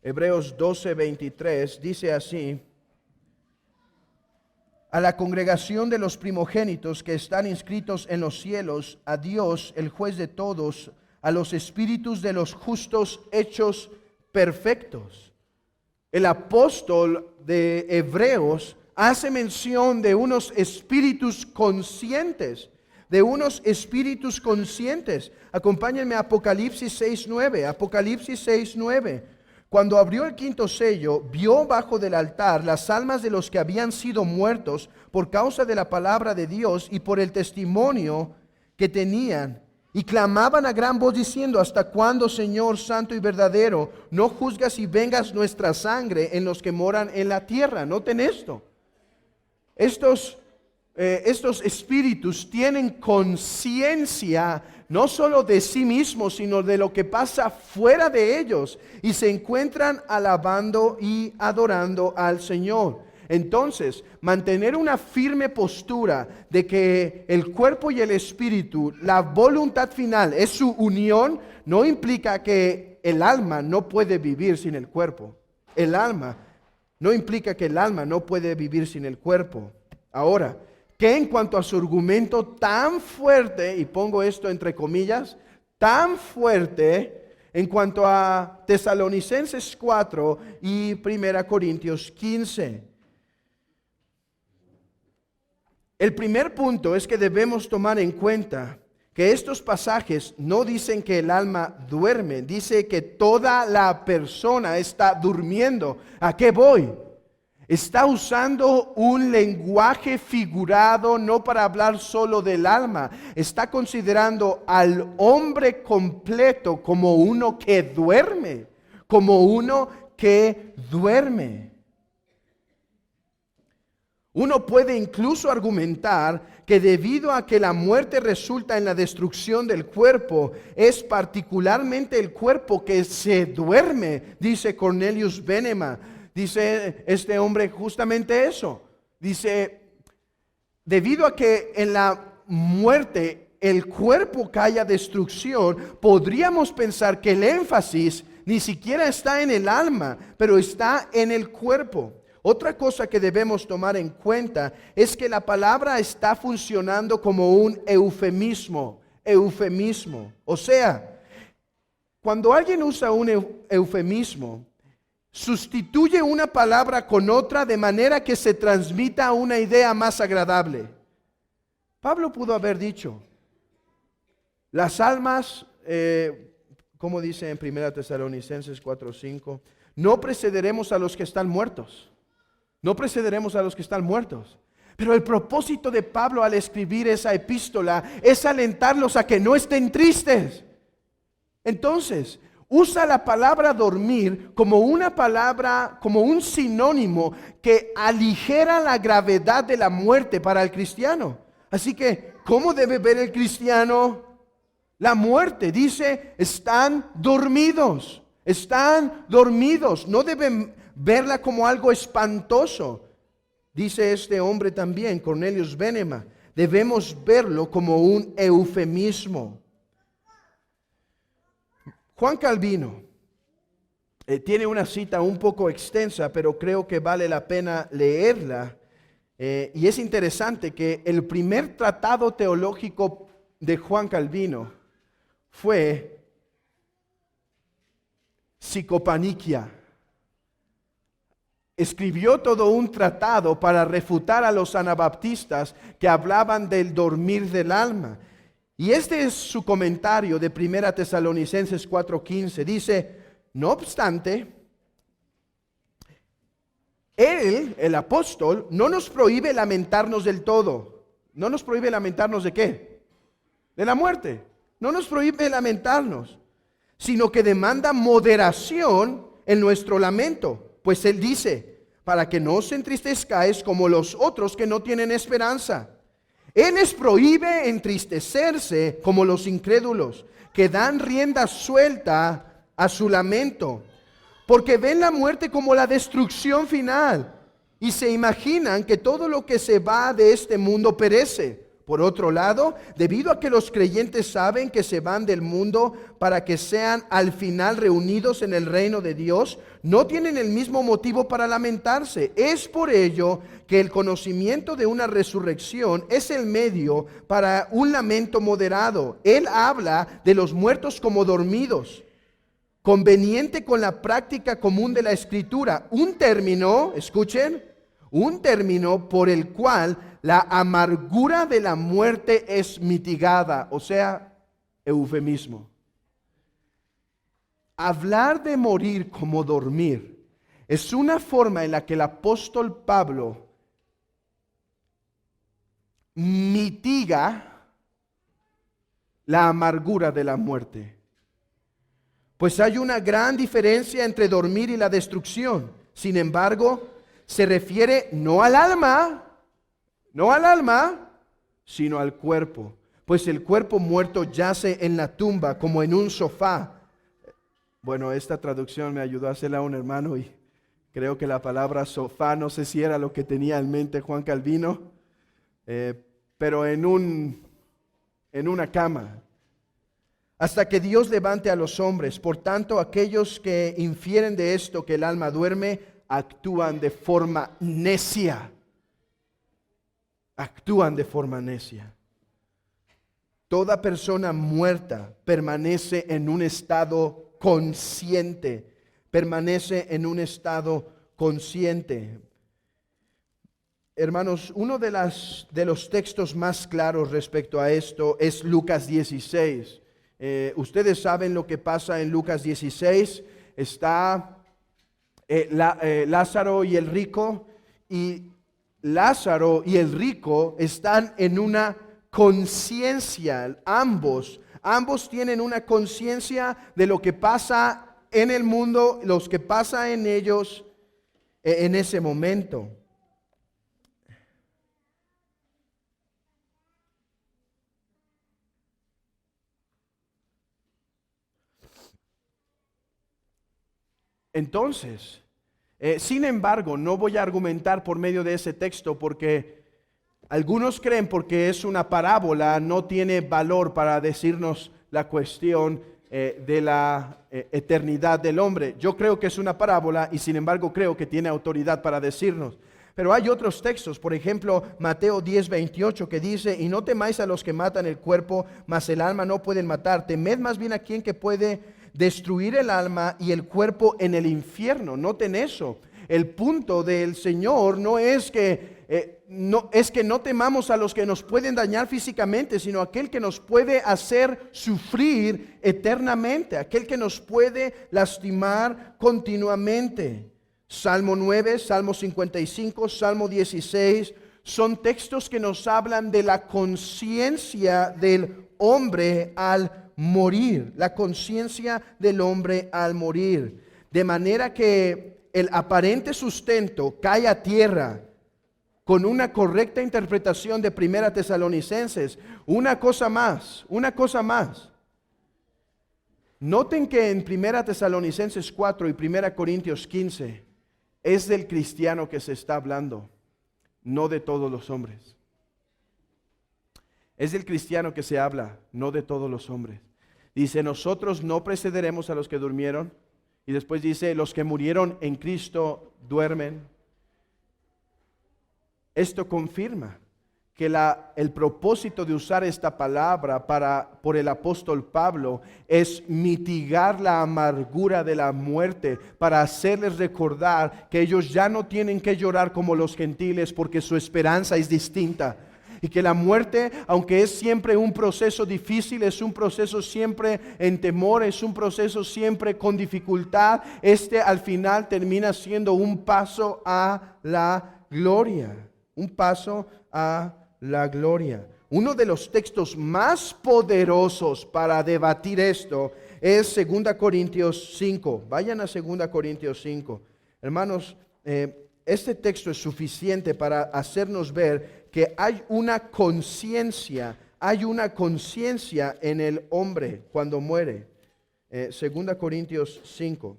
Hebreos 12:23 dice así: a la congregación de los primogénitos que están inscritos en los cielos, a Dios, el juez de todos, a los espíritus de los justos hechos perfectos. El apóstol de Hebreos hace mención de unos espíritus conscientes, Acompáñenme a Apocalipsis 6:9. Apocalipsis 6:9. Cuando abrió el quinto sello, vio bajo del altar las almas de los que habían sido muertos por causa de la palabra de Dios y por el testimonio que tenían. Y clamaban a gran voz diciendo: ¿hasta cuándo, Señor santo y verdadero, no juzgas y vengas nuestra sangre en los que moran en la tierra? Noten esto. Estos espíritus tienen conciencia no solo de sí mismos, sino de lo que pasa fuera de ellos, y se encuentran alabando y adorando al Señor. Entonces, mantener una firme postura de que el cuerpo y el espíritu, la voluntad final es su unión, no implica que el alma no puede vivir sin el cuerpo. No implica que el alma no puede vivir sin el cuerpo. Ahora, que en cuanto a su argumento tan fuerte, y pongo esto entre comillas, tan fuerte, en cuanto a Tesalonicenses 4 y 1 Corintios 15. El primer punto es que debemos tomar en cuenta que estos pasajes no dicen que el alma duerme, dice que toda la persona está durmiendo. ¿A qué voy? Está usando un lenguaje figurado no para hablar solo del alma. Está considerando al hombre completo como uno que duerme. Uno puede incluso argumentar que debido a que la muerte resulta en la destrucción del cuerpo, es particularmente el cuerpo que se duerme, dice Cornelius Venema. Dice este hombre justamente eso. Dice, debido a que en la muerte el cuerpo cae a destrucción, podríamos pensar que el énfasis ni siquiera está en el alma, pero está en el cuerpo. Otra cosa que debemos tomar en cuenta es que la palabra está funcionando como un eufemismo. O sea, Cuando alguien usa un eufemismo, sustituye una palabra con otra de manera que se transmita una idea más agradable. Pablo pudo haber dicho, las almas, como dice en 1 Tesalonicenses 4:5, no precederemos a los que están muertos. No precederemos a los que están muertos. Pero el propósito de Pablo al escribir esa epístola es alentarlos a que no estén tristes. Entonces, usa la palabra dormir como una palabra, como un sinónimo que aligera la gravedad de la muerte para el cristiano. Así que, ¿cómo debe ver el cristiano la muerte? Dice, están dormidos, no deben verla como algo espantoso. Dice este hombre también, Cornelius Venema, debemos verlo como un eufemismo. Juan Calvino tiene una cita un poco extensa, pero creo que vale la pena leerla. Y es interesante que el primer tratado teológico de Juan Calvino fue Psicopaniquia. Escribió todo un tratado para refutar a los anabaptistas que hablaban del dormir del alma. Y este es su comentario de 1 Tesalonicenses 4:15. Dice, no obstante, él, el apóstol, no nos prohíbe lamentarnos del todo. ¿No nos prohíbe lamentarnos de qué? De la muerte. No nos prohíbe lamentarnos, sino que demanda moderación en nuestro lamento. Pues él dice, para que no os entristezcáis como los otros que no tienen esperanza. Él les prohíbe entristecerse como los incrédulos, que dan rienda suelta a su lamento, porque ven la muerte como la destrucción final y se imaginan que todo lo que se va de este mundo perece. Por otro lado, debido a que los creyentes saben que se van del mundo para que sean al final reunidos en el reino de Dios, no tienen el mismo motivo para lamentarse. Es por ello que el conocimiento de una resurrección es el medio para un lamento moderado. Él habla de los muertos como dormidos, conveniente con la práctica común de la Escritura. Un término, escuchen, un término por el cual la amargura de la muerte es mitigada, o sea, eufemismo. Hablar de morir como dormir es una forma en la que el apóstol Pablo mitiga la amargura de la muerte. Pues hay una gran diferencia entre dormir y la destrucción. Sin embargo, se refiere no al alma, sino al cuerpo. Pues el cuerpo muerto yace en la tumba como en un sofá. Bueno, esta traducción me ayudó a hacerla a un hermano y creo que la palabra sofá, no sé si era lo que tenía en mente Juan Calvino, pero en una cama. Hasta que Dios levante a los hombres. Por tanto, aquellos que infieren de esto que el alma duerme, actúan de forma necia. Actúan de forma necia. Toda persona muerta permanece en un estado consciente. Permanece en un estado consciente. Hermanos, uno de los textos más claros respecto a esto es Lucas 16. Ustedes saben lo que pasa en Lucas 16. Está Lázaro y el rico, y Lázaro y el rico están en una conciencia. Ambos tienen una conciencia de lo que pasa en el mundo, los que pasa en ellos en ese momento. Entonces, sin embargo, no voy a argumentar por medio de ese texto porque algunos creen porque es una parábola no tiene valor para decirnos la cuestión de la eternidad del hombre. Yo creo que es una parábola y sin embargo creo que tiene autoridad para decirnos. Pero hay otros textos, por ejemplo, Mateo 10:28 que dice, y no temáis a los que matan el cuerpo, mas el alma no pueden matar. Temed más bien a quien que puede destruir el alma y el cuerpo en el infierno. Noten eso. El punto del Señor no es que no temamos a los que nos pueden dañar físicamente, sino aquel que nos puede hacer sufrir eternamente, aquel que nos puede lastimar continuamente. Salmo 9, Salmo 55, Salmo 16 son textos que nos hablan de la conciencia del hombre al morir, la conciencia del hombre al morir, de manera que el aparente sustento cae a tierra con una correcta interpretación de Primera Tesalonicenses. Una cosa más. Noten que en Primera Tesalonicenses 4 y Primera Corintios 15 es del cristiano que se está hablando, no de todos los hombres. Es del cristiano que se habla, no de todos los hombres. Dice, nosotros no precederemos a los que durmieron. Y después dice, los que murieron en Cristo duermen. Esto confirma que el propósito de usar esta palabra por el apóstol Pablo es mitigar la amargura de la muerte, para hacerles recordar que ellos ya no tienen que llorar como los gentiles, porque su esperanza es distinta. Y que la muerte, aunque es siempre un proceso difícil, es un proceso siempre en temor, es un proceso siempre con dificultad, al final termina siendo un paso a la gloria. Un paso a la gloria. Uno de los textos más poderosos para debatir esto es 2 Corintios 5. Vayan a 2 Corintios 5. Hermanos, este texto es suficiente para hacernos ver que hay una conciencia en el hombre cuando muere. 2 Corintios 5.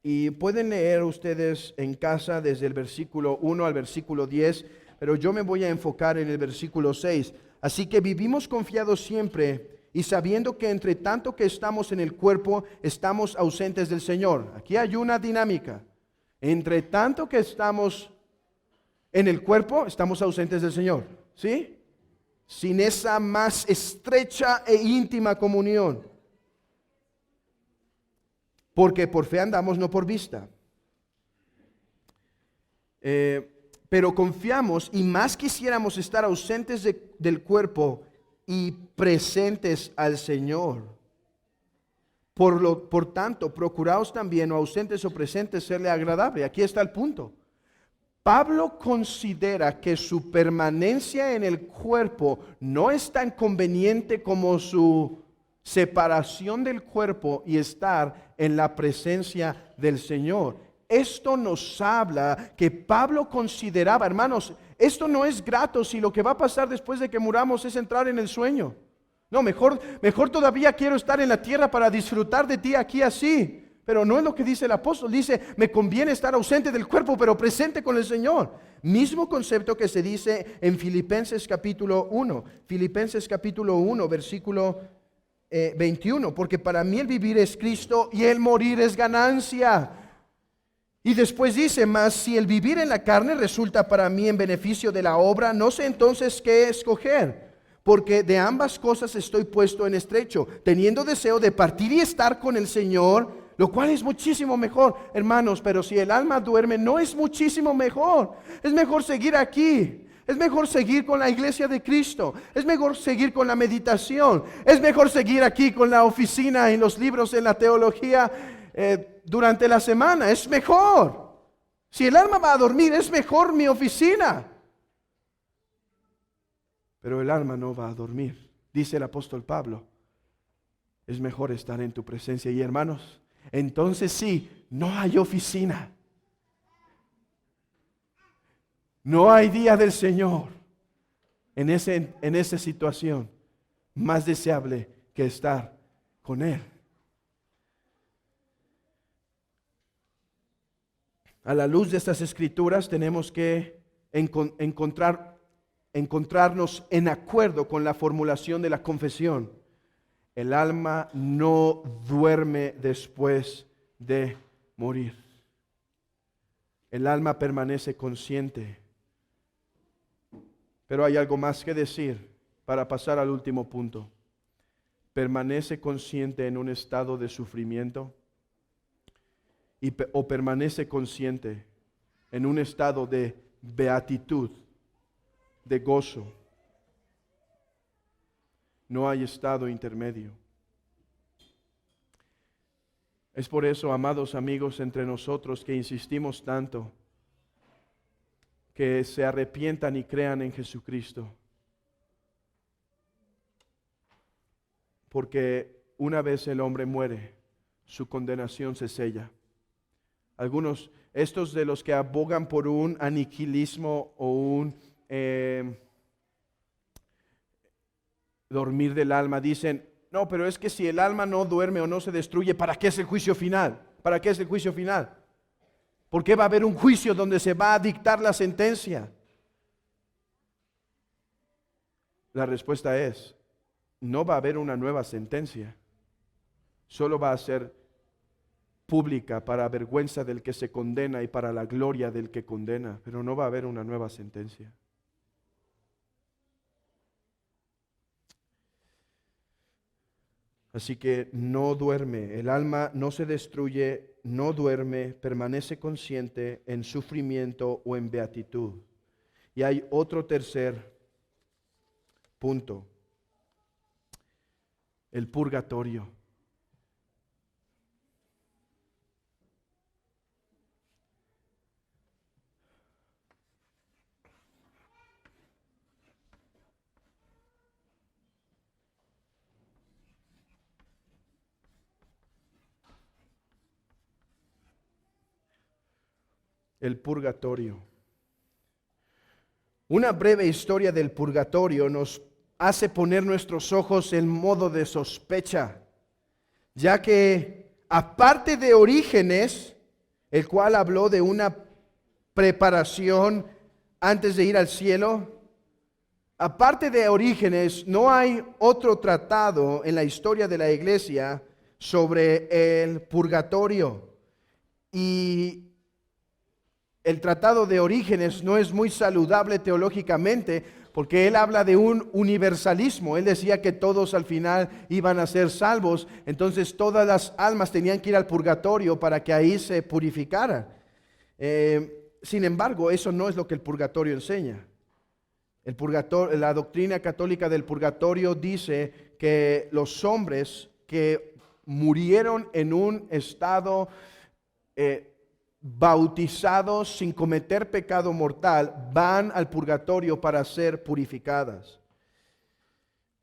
Y pueden leer ustedes en casa desde el versículo 1 al versículo 10, pero yo me voy a enfocar en el versículo 6. Así que vivimos confiados siempre y sabiendo que entre tanto que estamos en el cuerpo, estamos ausentes del Señor. Aquí hay una dinámica. Entre tanto que estamos en el cuerpo, estamos ausentes del Señor. ¿Sí? Sin esa más estrecha e íntima comunión. Porque por fe andamos, no por vista. Pero confiamos, y más quisiéramos estar ausentes del cuerpo y presentes al Señor. Por tanto, procuraos también, o ausentes o presentes, serle agradable. Aquí está el punto. Pablo considera que su permanencia en el cuerpo no es tan conveniente como su separación del cuerpo y estar en la presencia del Señor. Esto nos habla que Pablo consideraba, hermanos, esto no es grato si lo que va a pasar después de que muramos es entrar en el sueño. No, mejor todavía quiero estar en la tierra para disfrutar de ti aquí así. Pero no es lo que dice el apóstol. Dice, me conviene estar ausente del cuerpo, pero presente con el Señor. Mismo concepto que se dice en Filipenses capítulo 1. Filipenses capítulo 1, versículo 21. Porque para mí el vivir es Cristo y el morir es ganancia. Y después dice, mas si el vivir en la carne resulta para mí en beneficio de la obra, no sé entonces qué escoger. Porque de ambas cosas estoy puesto en estrecho, teniendo deseo de partir y estar con el Señor, lo cual es muchísimo mejor, hermanos. Pero si el alma duerme, no es muchísimo mejor. Es mejor seguir aquí. Es mejor seguir con la iglesia de Cristo. Es mejor seguir con la meditación. Es mejor seguir aquí con la oficina, en los libros, en la teología durante la semana. Es mejor. Si el alma va a dormir, es mejor mi oficina. Pero el alma no va a dormir. Dice el apóstol Pablo, es mejor estar en tu presencia. Y hermanos, entonces sí, no hay oficina. No hay día del Señor en esa situación más deseable que estar con Él. A la luz de estas escrituras tenemos que encontrarnos en acuerdo con la formulación de la confesión. El alma no duerme después de morir. El alma permanece consciente. Pero hay algo más que decir para pasar al último punto. permanece consciente en un estado de sufrimiento o permanece consciente en un estado de beatitud, de gozo. No hay estado intermedio. Es por eso, amados amigos, entre nosotros que insistimos tanto que se arrepientan y crean en Jesucristo. Porque una vez el hombre muere, su condenación se sella. Algunos, estos de los que abogan por un aniquilismo o un dormir del alma, dicen, no, pero es que si el alma no duerme o no se destruye, ¿para qué es el juicio final? ¿Para qué es el juicio final? ¿Por qué va a haber un juicio donde se va a dictar la sentencia? La respuesta es, no va a haber una nueva sentencia. Solo va a ser pública para vergüenza del que se condena y para la gloria del que condena, pero no va a haber una nueva sentencia. Así que no duerme, el alma no se destruye, no duerme, permanece consciente en sufrimiento o en beatitud. Y hay otro tercer punto, el purgatorio. El purgatorio. Una breve historia del purgatorio nos hace poner nuestros ojos en modo de sospecha, ya que aparte de Orígenes, el cual habló de una preparación antes de ir al cielo, aparte de Orígenes, no hay otro tratado en la historia de la iglesia sobre el purgatorio. Y el tratado de Orígenes no es muy saludable teológicamente porque él habla de un universalismo. Él decía que todos al final iban a ser salvos, entonces todas las almas tenían que ir al purgatorio para que ahí se purificaran. Sin embargo, eso no es lo que el purgatorio enseña. El purgatorio, la doctrina católica del purgatorio dice que los hombres que murieron en un estado bautizados sin cometer pecado mortal, van al purgatorio para ser purificadas.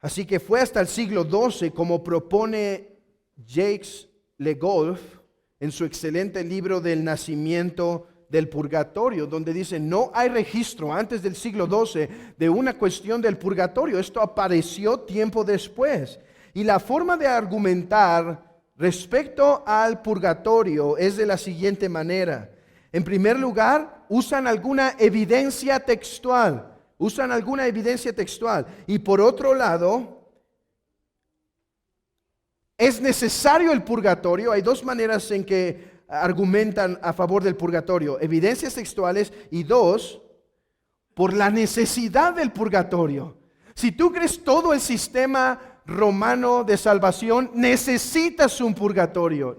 Así que fue hasta el siglo XII, como propone Jacques Le Goff en su excelente libro del nacimiento del purgatorio, donde dice, no hay registro antes del siglo XII de una cuestión del purgatorio. Esto apareció tiempo después. Y la forma de argumentar respecto al purgatorio es de la siguiente manera. En primer lugar, usan alguna evidencia textual. Y por otro lado, es necesario el purgatorio. Hay dos maneras en que argumentan a favor del purgatorio. Evidencias textuales y dos, por la necesidad del purgatorio. Si tú crees todo el sistema romano de salvación, necesitas un purgatorio.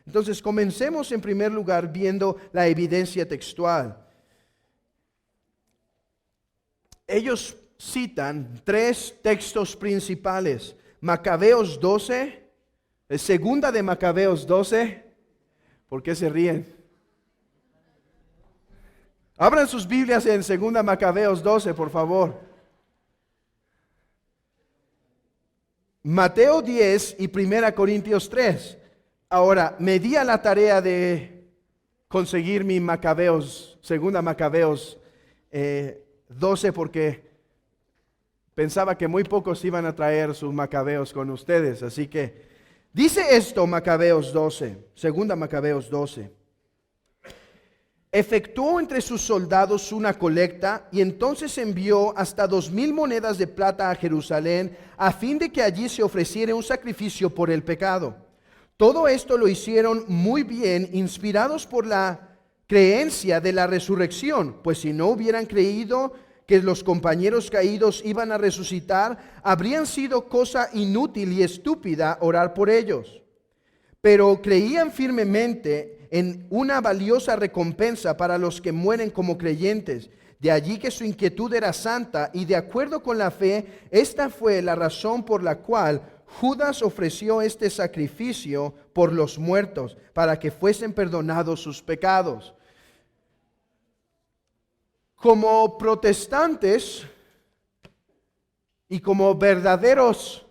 Entonces comencemos en primer lugar viendo la evidencia textual. Ellos citan tres textos principales: Macabeos 12, segunda de Macabeos 12. ¿Por qué se ríen? Abran sus Biblias en segunda Macabeos 12, por favor. Mateo 10 y 1 Corintios 3. Ahora, me di a la tarea de conseguir mi Macabeos, segunda Macabeos 12, porque pensaba que muy pocos iban a traer sus Macabeos con ustedes. Así que dice esto Macabeos 12, segunda Macabeos 12. Efectuó entre sus soldados una colecta y entonces envió hasta 2,000 monedas de plata a Jerusalén a fin de que allí se ofreciera un sacrificio por el pecado. Todo esto lo hicieron muy bien, inspirados por la creencia de la resurrección, pues si no hubieran creído que los compañeros caídos iban a resucitar, habrían sido cosa inútil y estúpida orar por ellos. Pero creían firmemente en una valiosa recompensa para los que mueren como creyentes. De allí que su inquietud era santa, y de acuerdo con la fe, esta fue la razón por la cual Judas ofreció este sacrificio por los muertos, para que fuesen perdonados sus pecados. Como protestantes y como verdaderos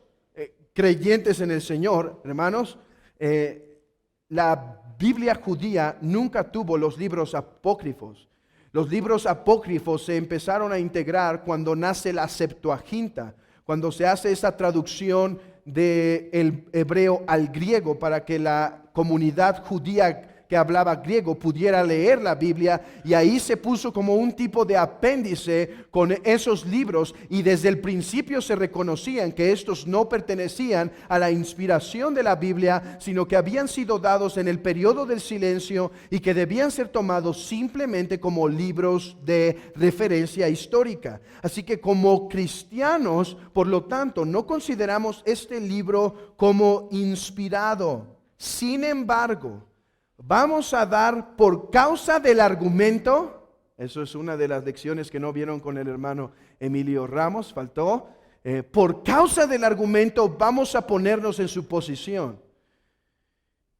creyentes en el Señor, hermanos, la Biblia judía nunca tuvo los libros apócrifos. Los libros apócrifos se empezaron a integrar cuando nace la Septuaginta, cuando se hace esa traducción del hebreo al griego para que la comunidad judía que hablaba griego pudiera leer la Biblia, y ahí se puso como un tipo de apéndice con esos libros, y desde el principio se reconocían que estos no pertenecían a la inspiración de la Biblia, sino que habían sido dados en el periodo del silencio y que debían ser tomados simplemente como libros de referencia histórica. Así que como cristianos, por lo tanto, no consideramos este libro como inspirado. Sin embargo, vamos a dar por causa del argumento, eso es una de las lecciones que no vieron con el hermano Emilio Ramos, faltó, por causa del argumento vamos a ponernos en su posición.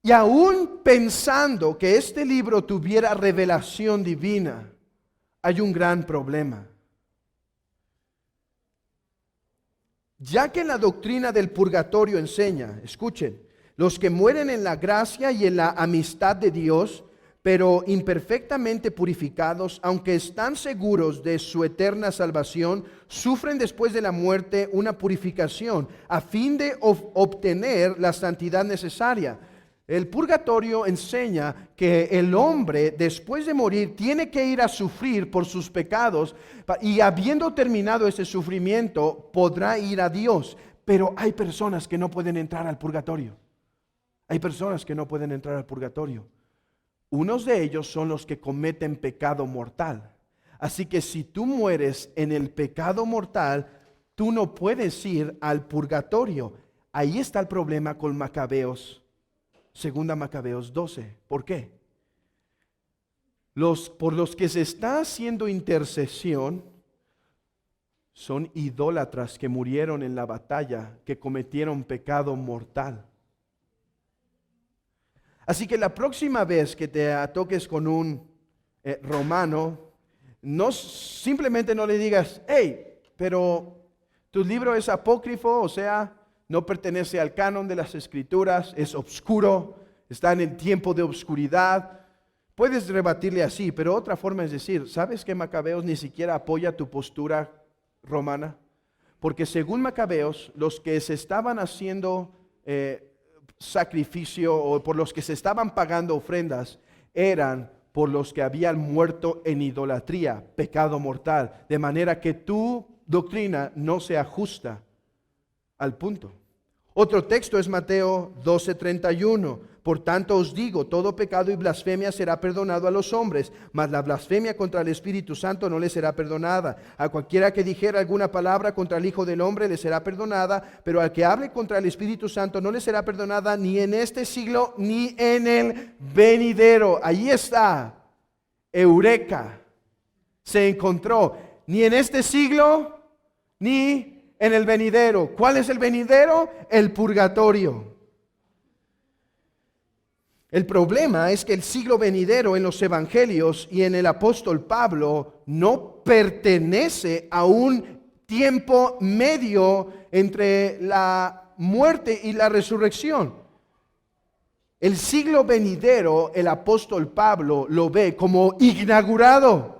Y aún pensando que este libro tuviera revelación divina, hay un gran problema. Ya que la doctrina del purgatorio enseña, escuchen, los que mueren en la gracia y en la amistad de Dios, pero imperfectamente purificados, aunque están seguros de su eterna salvación, sufren después de la muerte una purificación a fin de obtener la santidad necesaria. El purgatorio enseña que el hombre después de morir tiene que ir a sufrir por sus pecados, y habiendo terminado ese sufrimiento podrá ir a Dios. Pero hay personas que no pueden entrar al purgatorio. Hay personas que no pueden entrar al purgatorio. Unos de ellos son los que cometen pecado mortal. Así que si tú mueres en el pecado mortal, tú no puedes ir al purgatorio. Ahí está el problema con Macabeos, segunda Macabeos 12. ¿Por qué? Por los que se está haciendo intercesión son idólatras que murieron en la batalla, que cometieron pecado mortal. Así que la próxima vez que te toques con un romano, simplemente no le digas, hey, pero tu libro es apócrifo, o sea, no pertenece al canon de las Escrituras, es obscuro, está en el tiempo de obscuridad. Puedes rebatirle así, pero otra forma es decir, ¿sabes que Macabeos ni siquiera apoya tu postura romana? Porque según Macabeos, los que se estaban haciendo sacrificio, o por los que se estaban pagando ofrendas, eran por los que habían muerto en idolatría, pecado mortal, de manera que tu doctrina no se ajusta al punto. Otro texto es Mateo 12:31. Por tanto os digo, todo pecado y blasfemia será perdonado a los hombres, mas la blasfemia contra el Espíritu Santo no le será perdonada. A cualquiera que dijera alguna palabra contra el Hijo del Hombre le será perdonada, pero al que hable contra el Espíritu Santo no le será perdonada ni en este siglo ni en el venidero. Ahí está, eureka, se encontró, ni en este siglo ni en el venidero. ¿Cuál es el venidero? El purgatorio. El problema es que el siglo venidero en los evangelios y en el apóstol Pablo no pertenece a un tiempo medio entre la muerte y la resurrección. El siglo venidero, el apóstol Pablo lo ve como inaugurado,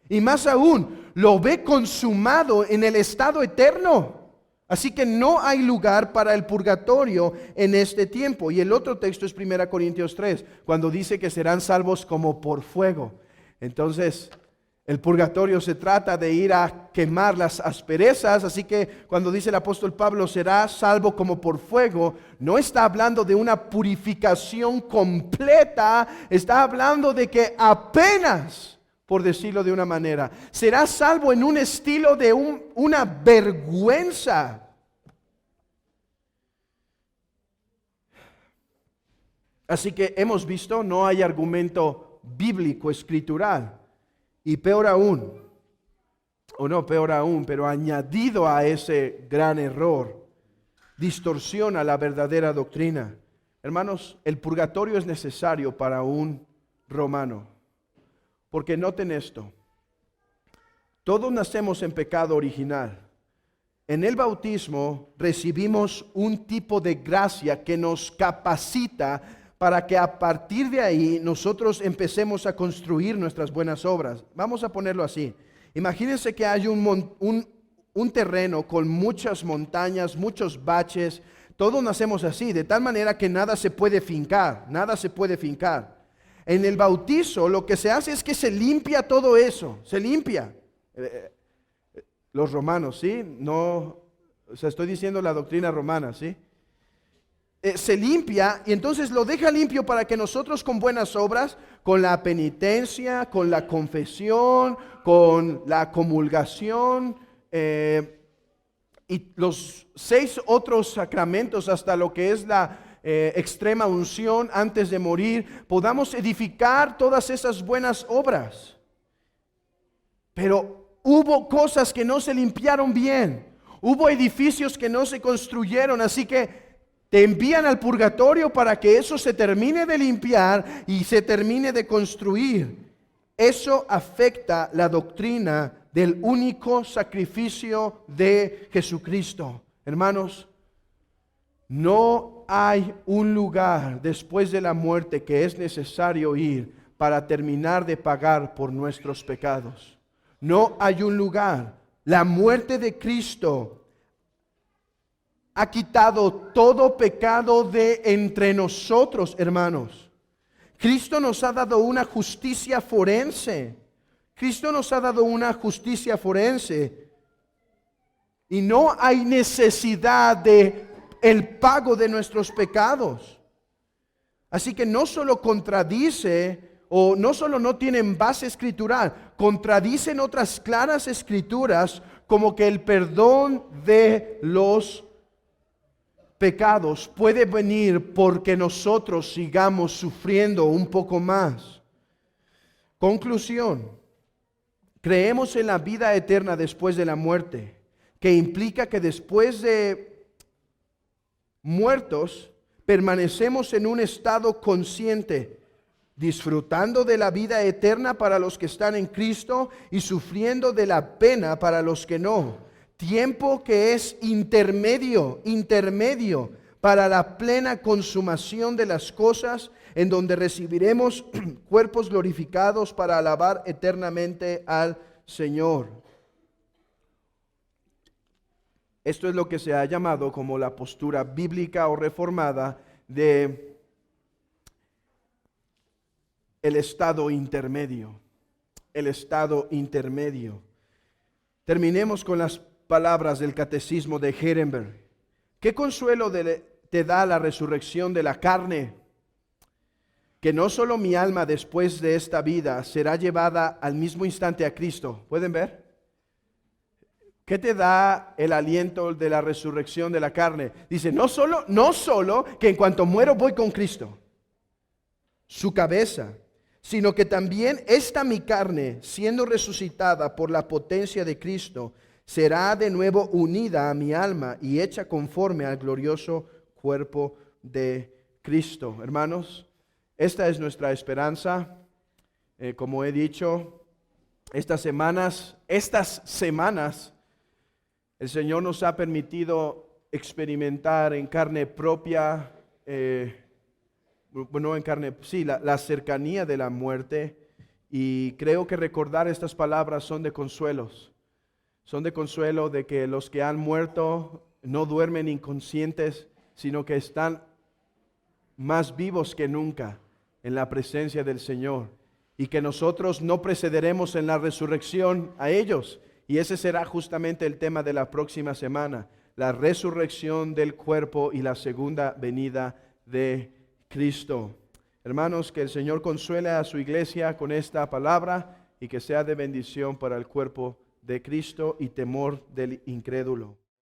y más aún, lo ve consumado en el estado eterno. Así que no hay lugar para el purgatorio en este tiempo. Y el otro texto es 1 Corintios 3, cuando dice que serán salvos como por fuego. Entonces, el purgatorio se trata de ir a quemar las asperezas. Así que cuando dice el apóstol Pablo, será salvo como por fuego, no está hablando de una purificación completa. Está hablando de que apenas por decirlo de una manera. Serás salvo en un estilo de una vergüenza. Así que hemos visto, no hay argumento bíblico, escritural. Y peor aún, o no peor aún, pero añadido a ese gran error, distorsiona la verdadera doctrina. Hermanos, el purgatorio es necesario para un romano. Porque noten esto, todos nacemos en pecado original. En el bautismo recibimos un tipo de gracia que nos capacita para que a partir de ahí nosotros empecemos a construir nuestras buenas obras. Vamos a ponerlo así. Imagínense que hay un terreno con muchas montañas, muchos baches. Todos nacemos así, de tal manera que nada se puede fincar, nada se puede fincar. En el bautizo lo que se hace es que se limpia todo eso, se limpia. Los romanos, ¿sí? No, o sea, estoy diciendo la doctrina romana, ¿sí? Se limpia y entonces lo deja limpio para que nosotros con buenas obras, con la penitencia, con la confesión, con la comulgación y los 6 otros sacramentos hasta lo que es la extrema unción antes de morir, podamos edificar todas esas buenas obras. Pero hubo cosas que no se limpiaron bien, hubo edificios que no se construyeron, así que te envían al purgatorio para que eso se termine de limpiar y se termine de construir. Eso afecta la doctrina del único sacrificio de Jesucristo. Hermanos, no hay un lugar después de la muerte que es necesario ir para terminar de pagar por nuestros pecados. No hay un lugar. La muerte de Cristo ha quitado todo pecado de entre nosotros, hermanos. Cristo nos ha dado una justicia forense. Cristo nos ha dado una justicia forense. Y no hay necesidad de el pago de nuestros pecados. Así que no solo contradice, o no solo no tienen base escritural, contradicen otras claras escrituras, como que el perdón de los pecados puede venir porque nosotros sigamos sufriendo un poco más. Conclusión: creemos en la vida eterna después de la muerte, que implica que después de muertos permanecemos en un estado consciente, disfrutando de la vida eterna para los que están en Cristo y sufriendo de la pena para los que no. Tiempo que es intermedio para la plena consumación de las cosas, en donde recibiremos cuerpos glorificados para alabar eternamente al Señor. Esto es lo que se ha llamado como la postura bíblica o reformada de el estado intermedio. El estado intermedio. Terminemos con las palabras del Catecismo de Heidelberg. ¿Qué consuelo te da la resurrección de la carne? Que no solo mi alma después de esta vida será llevada al mismo instante a Cristo. ¿Pueden ver? ¿Qué te da el aliento de la resurrección de la carne? Dice, no solo que en cuanto muero voy con Cristo, su cabeza, sino que también esta mi carne, siendo resucitada por la potencia de Cristo, será de nuevo unida a mi alma y hecha conforme al glorioso cuerpo de Cristo. Hermanos, esta es nuestra esperanza. Como he dicho, estas semanas, el Señor nos ha permitido experimentar en carne propia, la cercanía de la muerte. Y creo que recordar estas palabras son de consuelos. Son de consuelo de que los que han muerto no duermen inconscientes, sino que están más vivos que nunca en la presencia del Señor. Y que nosotros no precederemos en la resurrección a ellos. Y ese será justamente el tema de la próxima semana. La resurrección del cuerpo y la segunda venida de Cristo. Hermanos, que el Señor consuele a su iglesia con esta palabra y que sea de bendición para el cuerpo de Cristo y temor del incrédulo.